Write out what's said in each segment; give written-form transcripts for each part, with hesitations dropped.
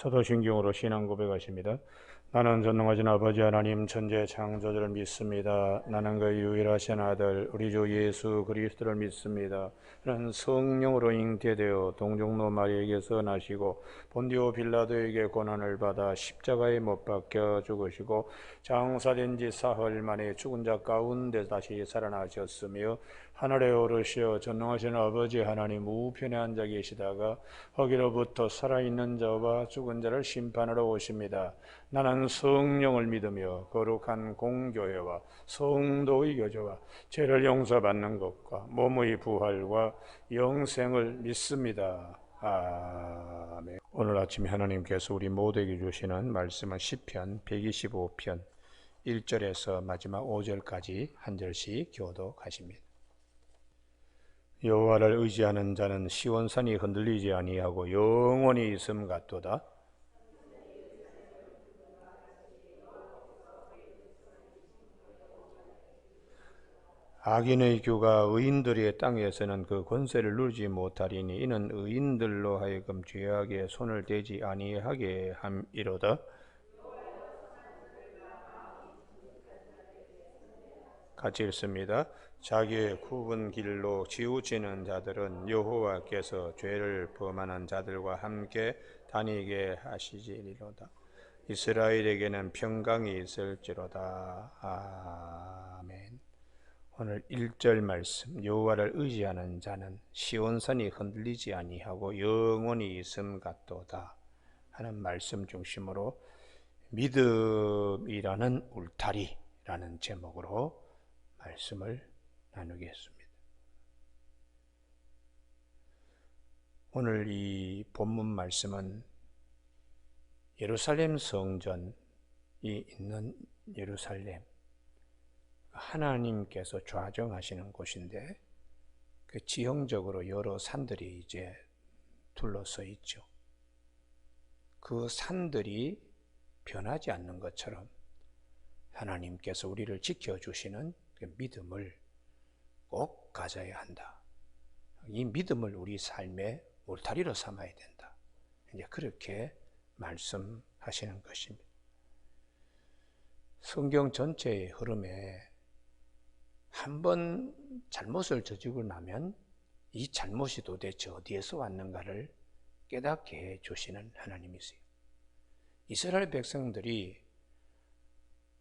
사도신경으로 신앙 고백하십니다. 나는 전능하신 아버지 하나님 천재 창조주를 믿습니다. 나는 그 유일하신 아들 우리 주 예수 그리스도를 믿습니다. 나는 성령으로 잉태되어 동정노 마리에게서 나시고 본디오 빌라도에게 고난을 받아 십자가에 못 박혀 죽으시고 장사된 지 사흘 만에 죽은 자 가운데 다시 살아나셨으며 하늘에 오르시어 전능하신 아버지 하나님 우편에 앉아 계시다가 거기로부터 살아있는 자와 죽은 자를 심판하러 오십니다. 나는 성령을 믿으며 거룩한 공교회와 성도의 교제와 죄를 용서받는 것과 몸의 부활과 영생을 믿습니다. 아멘. 오늘 아침에 하나님께서 우리 모두에게 주시는 말씀은 시편 125편 1절에서 마지막 5절까지 한 절씩 교독하십니다. 여호와를 의지하는 자는 시온산이 흔들리지 아니하고 영원히 있음 같도다. 악인의 규가 의인들의 땅에서는 그 권세를 누리지 못하리니 이는 의인들로 하여금 죄악에 손을 대지 아니하게 함이로다. 같이 읽습니다. 자기의 굽은 길로 치우치는 자들은 여호와께서 죄를 범하는 자들과 함께 다니게 하시리로다. 이스라엘에게는 평강이 있을지로다. 아멘. 오늘 1절 말씀, 여호와를 의지하는 자는 시온산이 흔들리지 아니하고 영원히 있음 같도다 하는 말씀 중심으로 믿음이라는 울타리라는 제목으로 말씀을 나누겠습니다. 오늘 이 본문 말씀은 예루살렘 성전이 있는 예루살렘, 하나님께서 좌정하시는 곳인데 그 지형적으로 여러 산들이 이제 둘러서 있죠. 그 산들이 변하지 않는 것처럼 하나님께서 우리를 지켜주시는 그 믿음을 꼭 가져야 한다. 이 믿음을 우리 삶의 울타리로 삼아야 된다. 이제 그렇게 말씀하시는 것입니다. 성경 전체의 흐름에 한번 잘못을 저지르고 나면 이 잘못이 도대체 어디에서 왔는가를 깨닫게 해 주시는 하나님이세요. 이스라엘 백성들이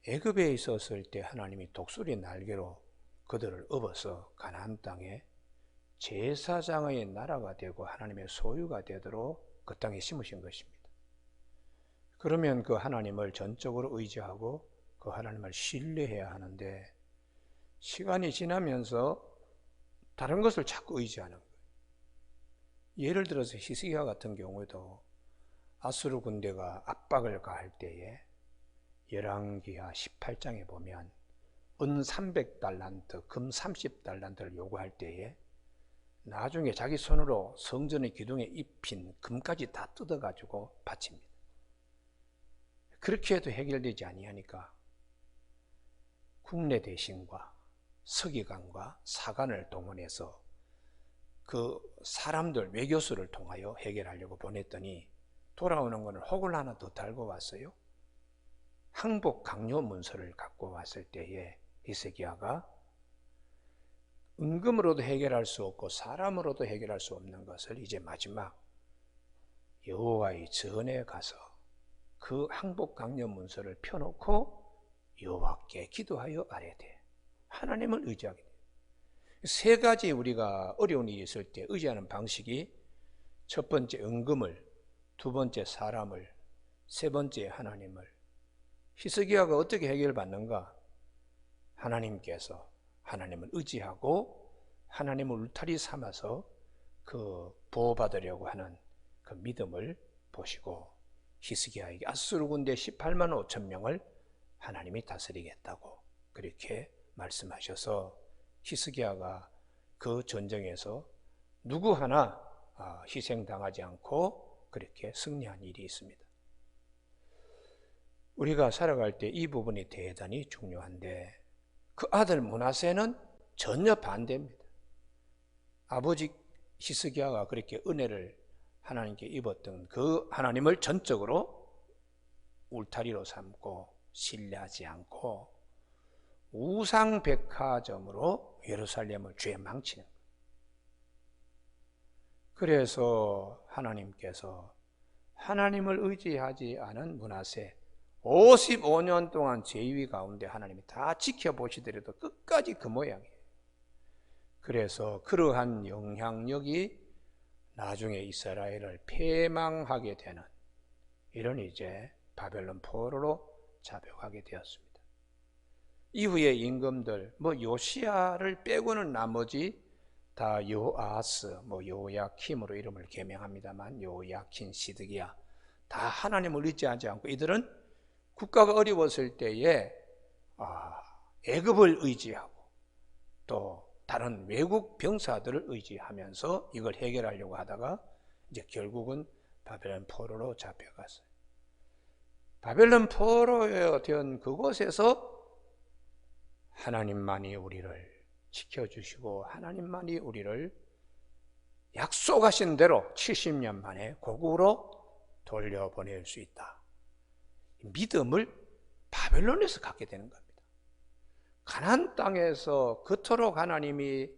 애굽에 있었을 때 하나님이 독수리 날개로 그들을 업어서 가나안 땅에 제사장의 나라가 되고 하나님의 소유가 되도록 그 땅에 심으신 것입니다. 그러면 그 하나님을 전적으로 의지하고 그 하나님을 신뢰해야 하는데 시간이 지나면서 다른 것을 자꾸 의지하는 거예요. 예를 들어서 히스기야 같은 경우에도 아수르 군대가 압박을 가할 때에 열왕기하 18장에 보면 은 300달란트, 금 30달란트를 요구할 때에 나중에 자기 손으로 성전의 기둥에 입힌 금까지 다 뜯어가지고 바칩니다. 그렇게 해도 해결되지 아니하니까 국내 대신과 서기관과 사관을 동원해서 그 사람들, 외교수를 통하여 해결하려고 보냈더니 돌아오는 것은 혹을 하나 더 달고 왔어요. 항복 강요 문서를 갖고 왔을 때에 히스기야가 은금으로도 해결할 수 없고 사람으로도 해결할 수 없는 것을 이제 마지막 여호와의 전에 가서 그 항복 강요 문서를 펴놓고 여호와께 기도하여 아뢰야 돼. 하나님을 의지하게 돼. 세 가지 우리가 어려운 일이 있을 때 의지하는 방식이 첫 번째 은금을, 두 번째 사람을, 세 번째 하나님을. 히스기야가 어떻게 해결받는가? 하나님께서 하나님을 의지하고 하나님을 울타리 삼아서 그 보호받으려고 하는 그 믿음을 보시고 히스기야에게 아수르 군대 18만 5천 명을 하나님이 다스리겠다고 그렇게 말씀하셔서 히스기야가 그 전쟁에서 누구 하나 희생당하지 않고 그렇게 승리한 일이 있습니다. 우리가 살아갈 때 이 부분이 대단히 중요한데 그 아들 므낫세는 전혀 반대입니다. 아버지 히스기야가 그렇게 은혜를 하나님께 입었던 그 하나님을 전적으로 울타리로 삼고 신뢰하지 않고 우상백화점으로 예루살렘을 죄망치는 거예요. 그래서 하나님께서 하나님을 의지하지 않은 므낫세 55년 동안 제위 가운데 하나님이 다 지켜보시더라도 끝까지 그 모양이에요. 그래서 그러한 영향력이 나중에 이스라엘을 패망하게 되는 이런 이제 바벨론 포로로 잡혀가게 되었습니다. 이후에 임금들 요시야를 빼고는 나머지 다 요아스, 요야킴으로 이름을 개명합니다만 요야킨, 시드기야 다 하나님을 의지하지 않고 이들은 국가가 어려웠을 때에 애굽을 의지하고 또 다른 외국 병사들을 의지하면서 이걸 해결하려고 하다가 이제 결국은 바벨론 포로로 잡혀갔어요. 바벨론 포로에 된 그곳에서 하나님만이 우리를 지켜주시고 하나님만이 우리를 약속하신 대로 70년 만에 고국으로 돌려보낼 수 있다. 믿음을 바벨론에서 갖게 되는 겁니다. 가나안 땅에서 그토록 하나님이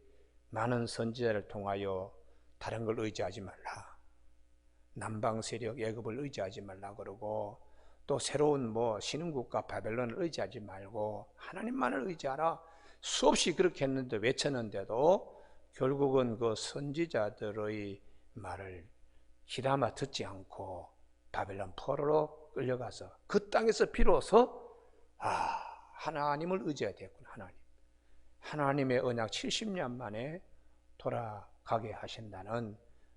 많은 선지자를 통하여 다른 걸 의지하지 말라, 남방 세력 애굽을 의지하지 말라 그러고 또 새로운 신흥국가 바벨론을 의지하지 말고 하나님만을 의지하라 수없이 그렇게 했는데 외쳤는데도 결국은 그 선지자들의 말을 귀담아 듣지 않고 바벨론 포로로 끌려가서 그 땅에서 비로소 하나님을 의지해야 되겠구나. 하나님의 언약 70년 만에 돌아가게 하신다는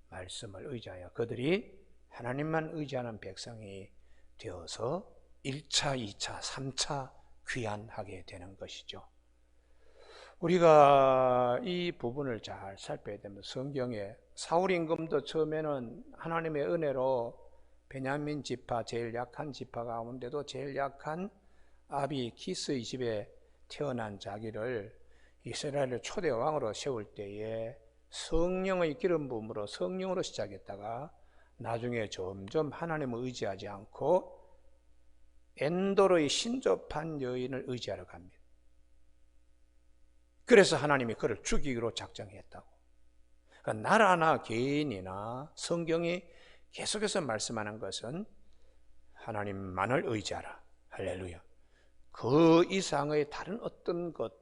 말씀을 의지하여 그들이 하나님만 의지하는 백성이 되어서 1차, 2차, 3차 귀환하게 되는 것이죠. 우리가 이 부분을 잘 살펴야 됩니다. 성경에 사울 임금도 처음에는 하나님의 은혜로 베냐민 지파, 제일 약한 지파 가운데도 제일 약한 아비 키스의 집에 태어난 자기를 이스라엘의 초대 왕으로 세울 때에 성령의 기름 부음으로 성령으로 시작했다가 나중에 점점 하나님을 의지하지 않고 엔돌의 신접한 여인을 의지하러 갑니다. 그래서 하나님이 그를 죽이기로 작정했다고. 그러니까 나라나 개인이나 성경이 계속해서 말씀하는 것은 하나님만을 의지하라. 할렐루야. 그 이상의 다른 어떤 것,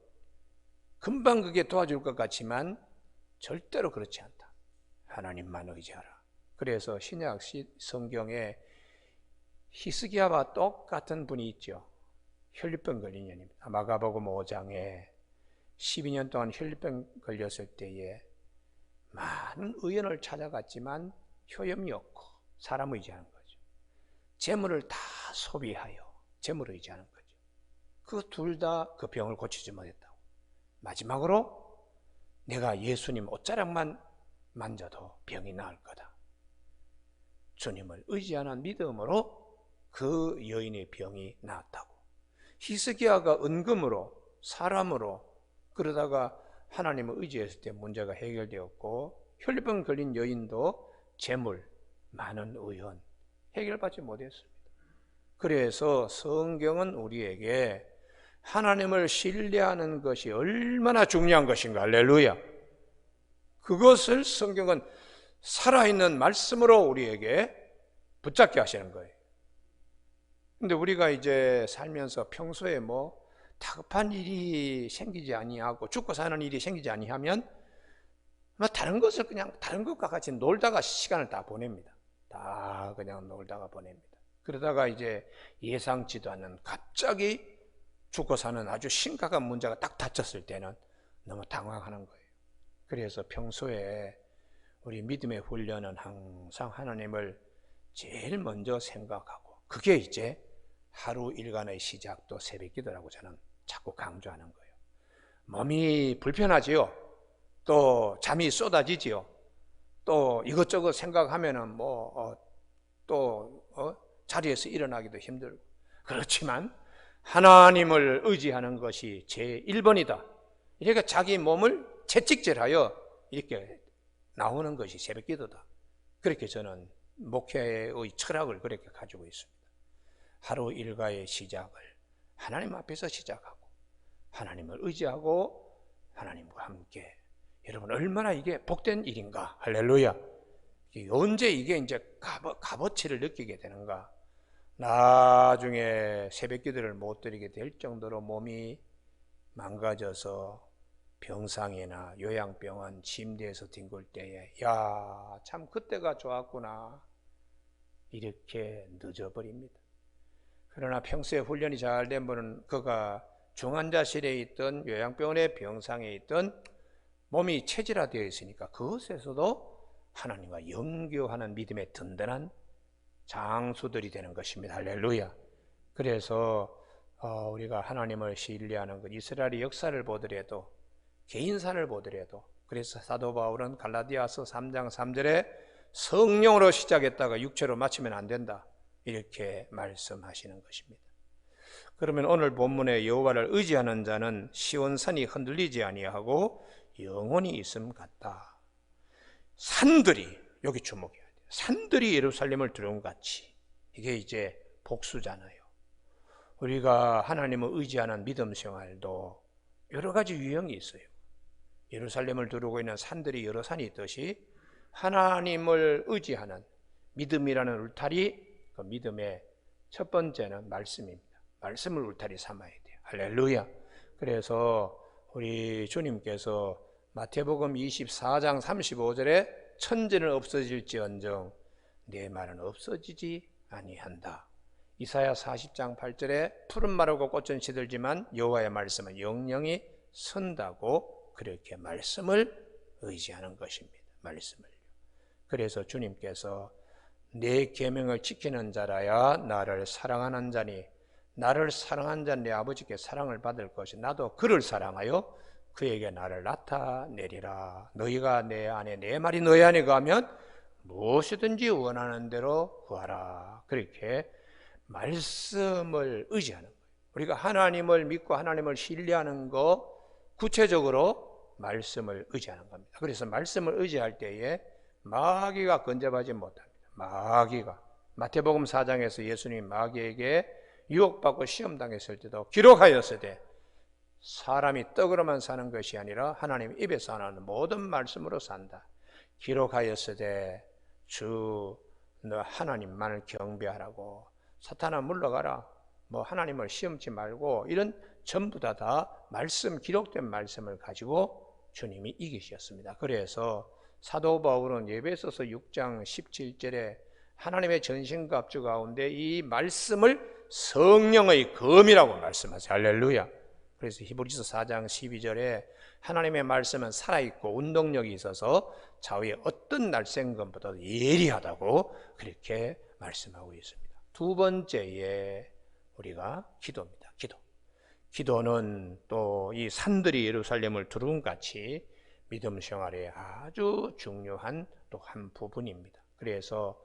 금방 그게 도와줄 것 같지만 절대로 그렇지 않다. 하나님만 의지하라. 그래서 신약 성경에 히스기야와 똑같은 분이 있죠. 혈류병 걸린 년입니다. 마가복음 5장에 12년 동안 혈류병 걸렸을 때에 많은 의원을 찾아갔지만 효염이 없고 사람 의지하는 거죠. 재물을 다 소비하여 재물을 의지하는 거죠. 그 둘 다 그 병을 고치지 못했다고. 마지막으로 내가 예수님 옷자락만 만져도 병이 나을 거다. 주님을 의지하는 믿음으로 그 여인의 병이 나았다고. 히스기야가 은금으로 사람으로 그러다가 하나님을 의지했을 때 문제가 해결되었고 혈류병 걸린 여인도 재물, 많은 의원 해결받지 못했습니다. 그래서 성경은 우리에게 하나님을 신뢰하는 것이 얼마나 중요한 것인가. 할렐루야. 그것을 성경은 살아있는 말씀으로 우리에게 붙잡게 하시는 거예요. 근데 우리가 이제 살면서 평소에 다급한 일이 생기지 아니하고 죽고 사는 일이 생기지 아니하면 다른 것을 그냥 다른 것과 같이 놀다가 시간을 다 보냅니다. 다 그냥 놀다가 보냅니다. 그러다가 이제 예상치도 않는 갑자기 죽고 사는 아주 심각한 문제가 딱 닥쳤을 때는 너무 당황하는 거예요. 그래서 평소에 우리 믿음의 훈련은 항상 하나님을 제일 먼저 생각하고 그게 이제 하루 일간의 시작도 새벽기도라고 저는 자꾸 강조하는 거예요. 몸이 불편하지요. 또 잠이 쏟아지지요. 또 이것저것 생각하면은 자리에서 일어나기도 힘들고 그렇지만 하나님을 의지하는 것이 제1번이다. 그러니까 자기 몸을 채찍질하여 이렇게 나오는 것이 새벽기도다. 그렇게 저는 목회의 철학을 그렇게 가지고 있습니다. 하루 일과의 시작을 하나님 앞에서 시작하고 하나님을 의지하고 하나님과 함께. 여러분 얼마나 이게 복된 일인가. 할렐루야. 언제 이게 이제 값어치를 느끼게 되는가. 나중에 새벽기도를 못 드리게 될 정도로 몸이 망가져서 병상이나 요양병원 침대에서 뒹굴 때에 야, 참 그때가 좋았구나 이렇게 늦어버립니다. 그러나 평소에 훈련이 잘 된 분은 그가 중환자실에 있던 요양병원의 병상에 있던 몸이 체질화되어 있으니까 그것에서도 하나님과 영교하는 믿음의 든든한 장수들이 되는 것입니다. 할렐루야. 그래서 우리가 하나님을 신뢰하는 것, 이스라엘의 역사를 보더라도 개인사를 보더라도, 그래서 사도 바울은 갈라디아서 3장 3절에 성령으로 시작했다가 육체로 마치면 안 된다 이렇게 말씀하시는 것입니다. 그러면 오늘 본문에 여호와를 의지하는 자는 시온산이 흔들리지 아니하고 영원히 있음 같다. 산들이, 여기 주목해야 돼요. 산들이 예루살렘을 두려움 같이. 이게 이제 복수잖아요. 우리가 하나님을 의지하는 믿음 생활도 여러 가지 유형이 있어요. 예루살렘을 두르고 있는 산들이 여러 산이 있듯이 하나님을 의지하는 믿음이라는 울타리, 그 믿음의 첫 번째는 말씀입니다. 말씀을 울타리 삼아야 돼요. 할렐루야. 그래서 우리 주님께서 마태복음 24장 35절에 천지는 없어질지언정 내 말은 없어지지 아니한다. 이사야 40장 8절에 푸른 마르고 꽃은 시들지만 여호와의 말씀은 영영이 선다고 그렇게 말씀을 의지하는 것입니다. 말씀을요. 그래서 주님께서 내 계명을 지키는 자라야 나를 사랑하는 자니 나를 사랑한 자는 내 아버지께 사랑을 받을 것이 나도 그를 사랑하여 그에게 나를 나타내리라. 너희가 내 안에 내 말이 너희 안에 거하면 무엇이든지 원하는 대로 구하라. 그렇게 말씀을 의지하는 거예요. 우리가 하나님을 믿고 하나님을 신뢰하는 거 구체적으로 말씀을 의지하는 겁니다. 그래서 말씀을 의지할 때에 마귀가 건져하지 못합니다. 마귀가 마태복음 4장에서 예수님이 마귀에게 유혹받고 시험당했을 때도 기록하였으되 사람이 떡으로만 사는 것이 아니라 하나님 입에서 나오는 모든 말씀으로 산다. 기록하였으되 주 너 하나님만을 경배하라고. 사탄아 물러가라. 뭐 하나님을 시험치 말고. 이런 전부 다 말씀, 기록된 말씀을 가지고 주님이 이기셨습니다. 그래서 사도 바울은 에베소서 6장 17절에 하나님의 전신갑주 가운데 이 말씀을 성령의 검이라고 말씀하세요. 할렐루야. 그래서 히브리서 4장 12절에 하나님의 말씀은 살아있고 운동력이 있어서 좌우의 어떤 날쌘검보다도 예리하다고 그렇게 말씀하고 있습니다. 두 번째에 우리가 기도입니다. 기도는 또 이 산들이 예루살렘을 두름같이 믿음 생활에 아주 중요한 또 한 부분입니다. 그래서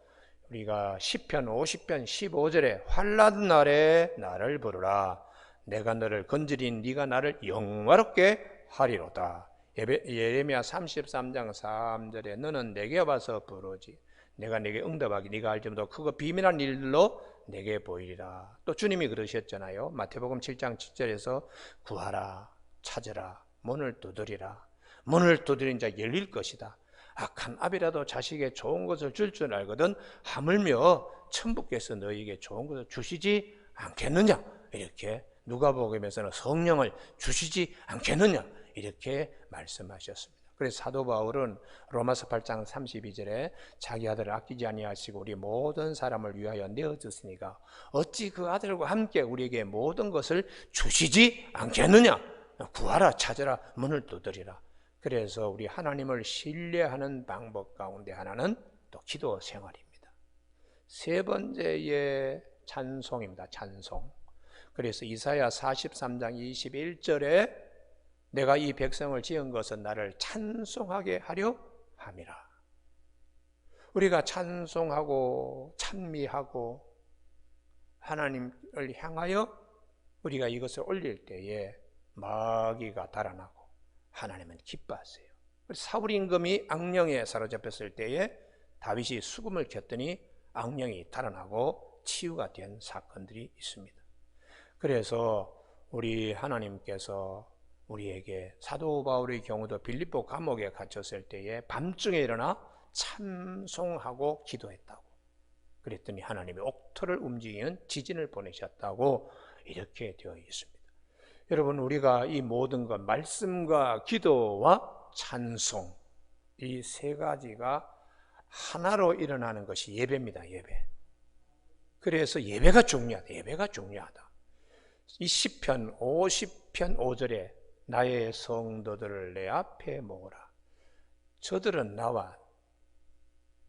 우리가 시편 50편 15절에 환난 날에 나를 부르라. 내가 너를 건지린 네가 나를 영화롭게 하리로다. 예레미야 33장 3절에 너는 내게 와서 부르지 내가 내게 응답하기 네가 알지 못하고 그거 비밀한 일로 내게 보이리라. 또 주님이 그러셨잖아요. 마태복음 7장 7절에서 구하라 찾으라 문을 두드리라. 문을 두드린 자 열릴 것이다. 악한 아비라도 자식에게 좋은 것을 줄 줄 알거든 하물며 천부께서 너희에게 좋은 것을 주시지 않겠느냐. 이렇게 누가복음에서는 성령을 주시지 않겠느냐 이렇게 말씀하셨습니다. 그래서 사도 바울은 로마서 8장 32절에 자기 아들을 아끼지 아니하시고 우리 모든 사람을 위하여 내어주시니까 어찌 그 아들과 함께 우리에게 모든 것을 주시지 않겠느냐. 구하라 찾으라 문을 두드리라. 그래서 우리 하나님을 신뢰하는 방법 가운데 하나는 또 기도 생활입니다. 세 번째의 찬송입니다. 찬송. 그래서 이사야 43장 21절에 내가 이 백성을 지은 것은 나를 찬송하게 하려 함이라. 우리가 찬송하고 찬미하고 하나님을 향하여 우리가 이것을 올릴 때에 마귀가 달아나고 하나님은 기뻐하세요. 사울 임금이 악령에 사로잡혔을 때에 다윗이 수금을 켰더니 악령이 달아나고 치유가 된 사건들이 있습니다. 그래서 우리 하나님께서 우리에게 사도 바울의 경우도 빌립보 감옥에 갇혔을 때에 밤중에 일어나 찬송하고 기도했다고. 그랬더니 하나님이 옥토를 움직이는 지진을 보내셨다고 이렇게 되어 있습니다. 여러분, 우리가 이 모든 것, 말씀과 기도와 찬송, 이 세 가지가 하나로 일어나는 것이 예배입니다. 예배. 그래서 예배가 중요하다. 예배가 중요하다. 이 시편 50편 5절에 나의 성도들을 내 앞에 모으라. 저들은 나와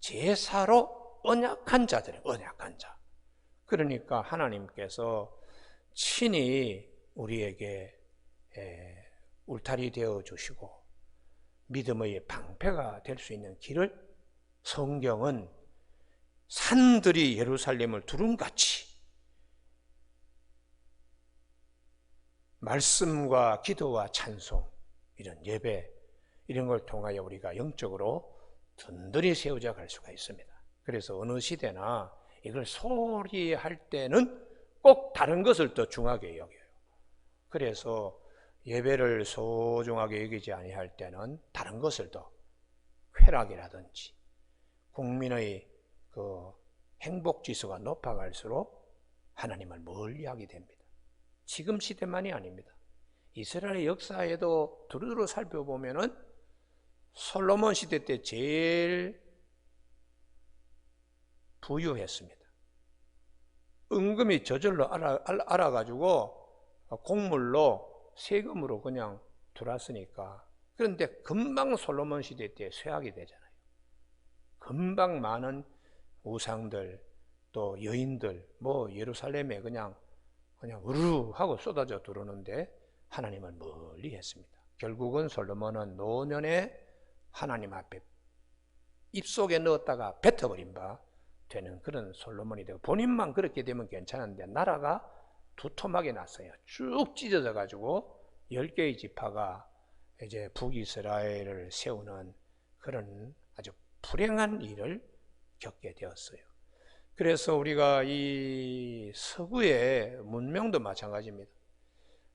제사로 언약한 자들이에요. 언약한 자. 그러니까 하나님께서 친히 우리에게 울타리 되어 주시고 믿음의 방패가 될 수 있는 길을 성경은 산들이 예루살렘을 두름같이 말씀과 기도와 찬송, 이런 예배, 이런 걸 통하여 우리가 영적으로 든든히 세워져 갈 수가 있습니다. 그래서 어느 시대나 이걸 소홀히 할 때는 꼭 다른 것을 더 중하게 여겨요. 그래서 예배를 소중하게 여기지 아니할 때는 다른 것을 더 쾌락이라든지 국민의 그 행복 지수가 높아갈수록 하나님을 멀리하게 됩니다. 지금 시대만이 아닙니다. 이스라엘의 역사에도 두루두루 살펴보면은 솔로몬 시대 때 제일 부유했습니다. 은금이 저절로 알아가지고 곡물로 세금으로 그냥 들어왔으니까. 그런데 금방 솔로몬 시대 때 쇠하게 되잖아요. 금방 많은 우상들 또 여인들 예루살렘에 그냥 우르르 하고 쏟아져 들어오는데 하나님을 멀리 했습니다. 결국은 솔로몬은 노년에 하나님 앞에 입속에 넣었다가 뱉어버린 바 되는 그런 솔로몬이 되고, 본인만 그렇게 되면 괜찮은데 나라가 두툼하게 났어요. 쭉 찢어져 가지고 10개의 지파가 이제 북이스라엘을 세우는 그런 아주 불행한 일을 겪게 되었어요. 그래서 우리가 이 서구의 문명도 마찬가지입니다.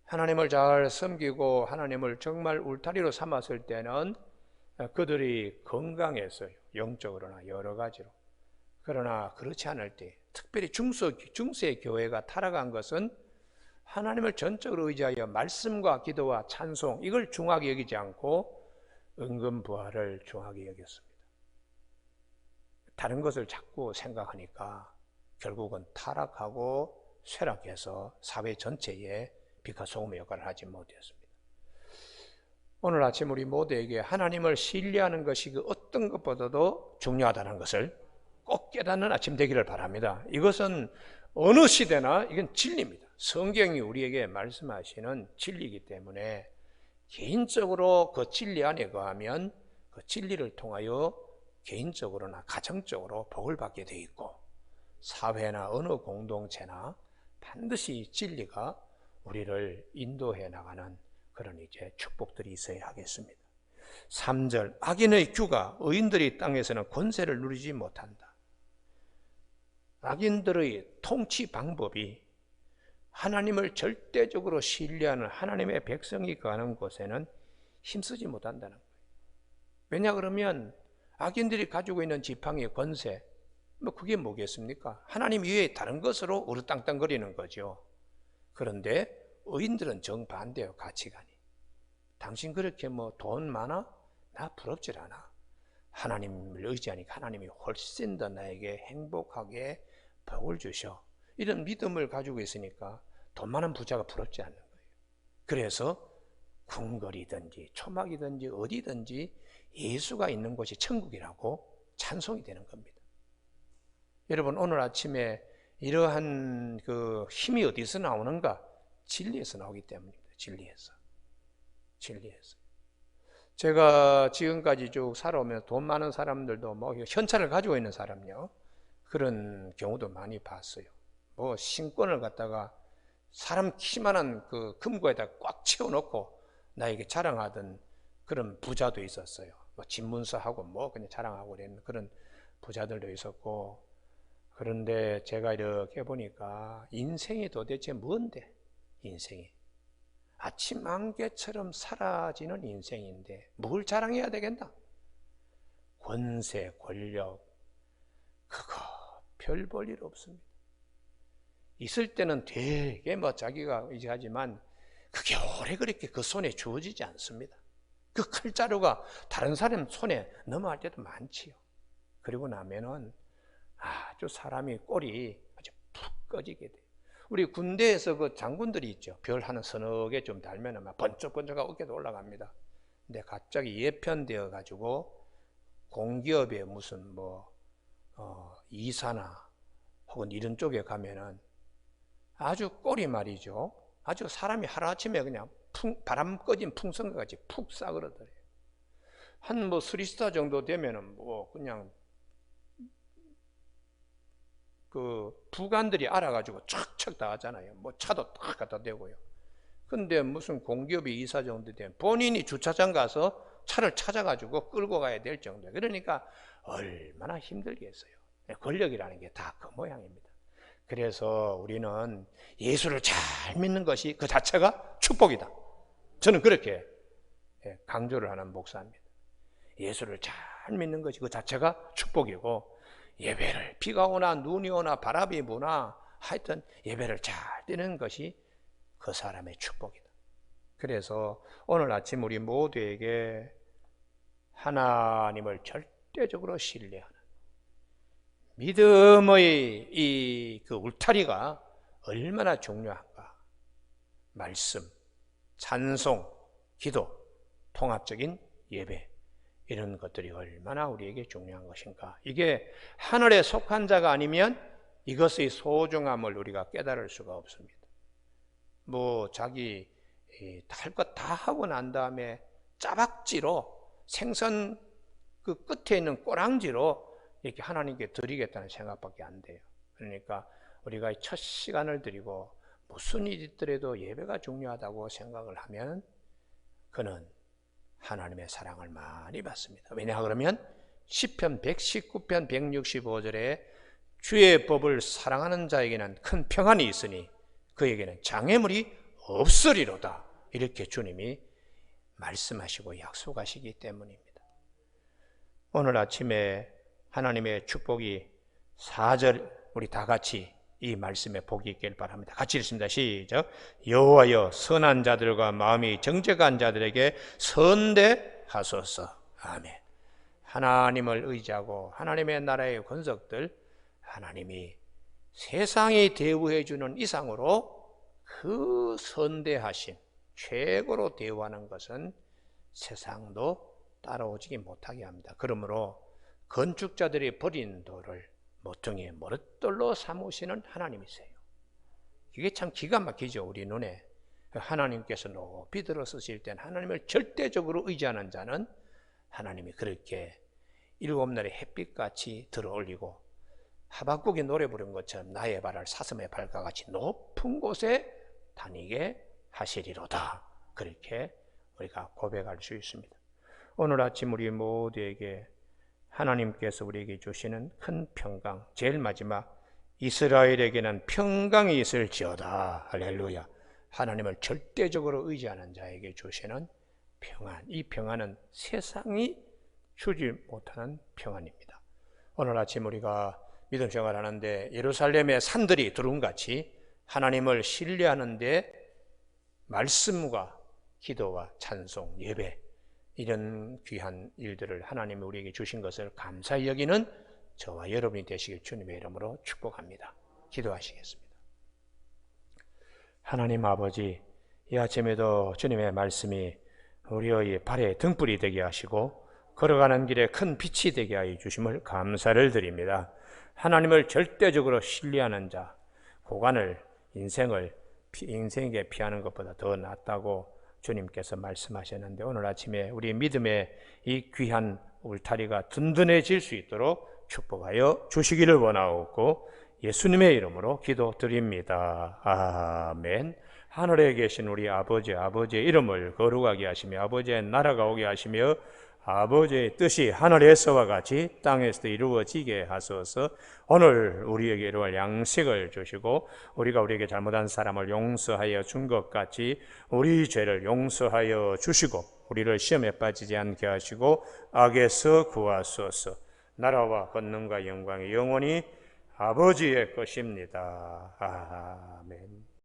하나님을 잘 섬기고 하나님을 정말 울타리로 삼았을 때는 그들이 건강했어요. 영적으로나 여러 가지로. 그러나 그렇지 않을 때, 특별히 중세 교회가 타락한 것은 하나님을 전적으로 의지하여 말씀과 기도와 찬송, 이걸 중하게 여기지 않고 은금부활을 중하게 여겼습니다. 다른 것을 자꾸 생각하니까 결국은 타락하고 쇠락해서 사회 전체에 빛과 소금의 역할을 하지 못했습니다. 오늘 아침 우리 모두에게 하나님을 신뢰하는 것이 그 어떤 것보다도 중요하다는 것을 꼭 깨닫는 아침 되기를 바랍니다. 이것은 어느 시대나 이건 진리입니다. 성경이 우리에게 말씀하시는 진리이기 때문에 개인적으로 그 진리 안에 거하면 그 진리를 통하여 개인적으로나 가정적으로 복을 받게 돼 있고, 사회나 어느 공동체나 반드시 진리가 우리를 인도해 나가는 그런 이제 축복들이 있어야 하겠습니다. 3절, 악인의 규가 의인들이 땅에서는 권세를 누리지 못한다. 악인들의 통치 방법이 하나님을 절대적으로 신뢰하는 하나님의 백성이 가는 곳에는 힘쓰지 못한다는 거예요. 왜냐 그러면 악인들이 가지고 있는 지팡이의 권세, 그게 뭐겠습니까? 하나님 이외에 다른 것으로 으르땅땅거리는 거죠. 그런데 의인들은 정반대예요. 가치관이. 당신 그렇게 돈 많아? 나 부럽질 않아. 하나님을 의지하니까 하나님이 훨씬 더 나에게 행복하게 복을 주셔. 이런 믿음을 가지고 있으니까 돈 많은 부자가 부럽지 않는 거예요. 그래서 궁궐이든지 초막이든지 어디든지 예수가 있는 곳이 천국이라고 찬송이 되는 겁니다. 여러분, 오늘 아침에 이러한 그 힘이 어디서 나오는가? 진리에서 나오기 때문입니다. 진리에서. 제가 지금까지 쭉 살아오면서 돈 많은 사람들도 현찰을 가지고 있는 사람요, 그런 경우도 많이 봤어요. 신권을 갖다가 사람 키만한 그 금고에다 꽉 채워놓고 나에게 자랑하던 그런 부자도 있었어요. 집문서하고 그냥 자랑하고 그런 부자들도 있었고. 그런데 제가 이렇게 보니까 인생이 도대체 뭔데? 인생이 아침 안개처럼 사라지는 인생인데 뭘 자랑해야 되겠나? 권세, 권력, 그거 별 볼 일 없습니다. 있을 때는 되게 자기가 의지하지만 그게 오래 그렇게 그 손에 주어지지 않습니다. 그 칼자루가 다른 사람 손에 넘어갈 때도 많지요. 그리고 나면은 아주 사람이 꼴이 아주 푹 꺼지게 돼요. 우리 군대에서 그 장군들이 있죠. 별 하나 서너 개 좀 달면은 막 번쩍번쩍하고 어깨도 올라갑니다. 근데 갑자기 예편되어 가지고 공기업에 무슨 이사나 혹은 이런 쪽에 가면은 아주 꼴이 말이죠. 아주 사람이 하루아침에 그냥 바람 꺼진 풍선과 같이 푹 싸그러들어요. 한 스리스타 정도 되면은 그냥 그 부관들이 알아가지고 척척 다 하잖아요. 차도 딱 갖다 대고요. 근데 무슨 공기업이 이사 정도 되면 본인이 주차장 가서 차를 찾아가지고 끌고 가야 될 정도예요. 그러니까 얼마나 힘들겠어요. 권력이라는 게 다 그 모양입니다. 그래서 우리는 예수를 잘 믿는 것이 그 자체가 축복이다. 저는 그렇게 강조를 하는 목사입니다. 예수를 잘 믿는 것이 그 자체가 축복이고, 예배를 비가 오나 눈이 오나 바람이 부나 하여튼 예배를 잘 드리는 것이 그 사람의 축복이다. 그래서 오늘 아침 우리 모두에게 하나님을 절대적으로 신뢰하는 믿음의 그 울타리가 얼마나 중요한가. 말씀, 찬송, 기도, 통합적인 예배, 이런 것들이 얼마나 우리에게 중요한 것인가. 이게 하늘에 속한 자가 아니면 이것의 소중함을 우리가 깨달을 수가 없습니다. 자기 할 것 다 하고 난 다음에 짜박지로 생선 그 끝에 있는 꼬랑지로 이렇게 하나님께 드리겠다는 생각밖에 안 돼요. 그러니까 우리가 첫 시간을 드리고 무슨 일이 있더라도 예배가 중요하다고 생각을 하면 그는 하나님의 사랑을 많이 받습니다. 왜냐 그러면 시편 119편 165절에 주의 법을 사랑하는 자에게는 큰 평안이 있으니 그에게는 장애물이 없으리로다. 이렇게 주님이 말씀하시고 약속하시기 때문입니다. 오늘 아침에 하나님의 축복이 4절 우리 다 같이 이 말씀에 복이 있길 바랍니다. 같이 읽습니다. 시작. 여호와여 선한 자들과 마음이 정직한 자들에게 선대하소서. 아멘. 하나님을 의지하고 하나님의 나라의 권석들, 하나님이 세상이 대우해 주는 이상으로 그 선대하심, 최고로 대우하는 것은 세상도 따라오지 못하게 합니다. 그러므로 건축자들이 버린 돌을 모퉁이의 머릿돌로 삼으시는 하나님이세요. 이게 참 기가 막히죠. 우리 눈에. 하나님께서 높이 들어서실 땐 하나님을 절대적으로 의지하는 자는 하나님이 그렇게 일곱 날의 햇빛같이 들어올리고 하박국이 노래 부른 것처럼 나의 발을 사슴의 발과 같이 높은 곳에 다니게 하시리로다. 그렇게 우리가 고백할 수 있습니다. 오늘 아침 우리 모두에게 하나님께서 우리에게 주시는 큰 평강, 제일 마지막 이스라엘에게는 평강이 있을지어다. 할렐루야. 하나님을 절대적으로 의지하는 자에게 주시는 평안, 이 평안은 세상이 주지 못하는 평안입니다. 오늘 아침 우리가 믿음 생활하는데 예루살렘의 산들이 두rum같이 하나님을 신뢰하는데 말씀과 기도와 찬송, 예배, 이런 귀한 일들을 하나님이 우리에게 주신 것을 감사히 여기는 저와 여러분이 되시길 주님의 이름으로 축복합니다. 기도하시겠습니다. 하나님 아버지, 이 아침에도 주님의 말씀이 우리의 발에 등불이 되게 하시고 걸어가는 길에 큰 빛이 되게 하여 주심을 감사를 드립니다. 하나님을 절대적으로 신뢰하는 자, 고난을, 인생에게 피하는 것보다 더 낫다고 주님께서 말씀하셨는데, 오늘 아침에 우리 믿음의 이 귀한 울타리가 든든해질 수 있도록 축복하여 주시기를 원하옵고 예수님의 이름으로 기도드립니다. 아멘. 하늘에 계신 우리 아버지의 이름을 거룩하게 하시며 아버지의 나라가 오게 하시며 아버지의 뜻이 하늘에서와 같이 땅에서도 이루어지게 하소서. 오늘 우리에게 이루어질 양식을 주시고 우리가 우리에게 잘못한 사람을 용서하여 준 것 같이 우리 죄를 용서하여 주시고 우리를 시험에 빠지지 않게 하시고 악에서 구하소서. 나라와 권능과 영광이 영원히 아버지의 것입니다. 아멘.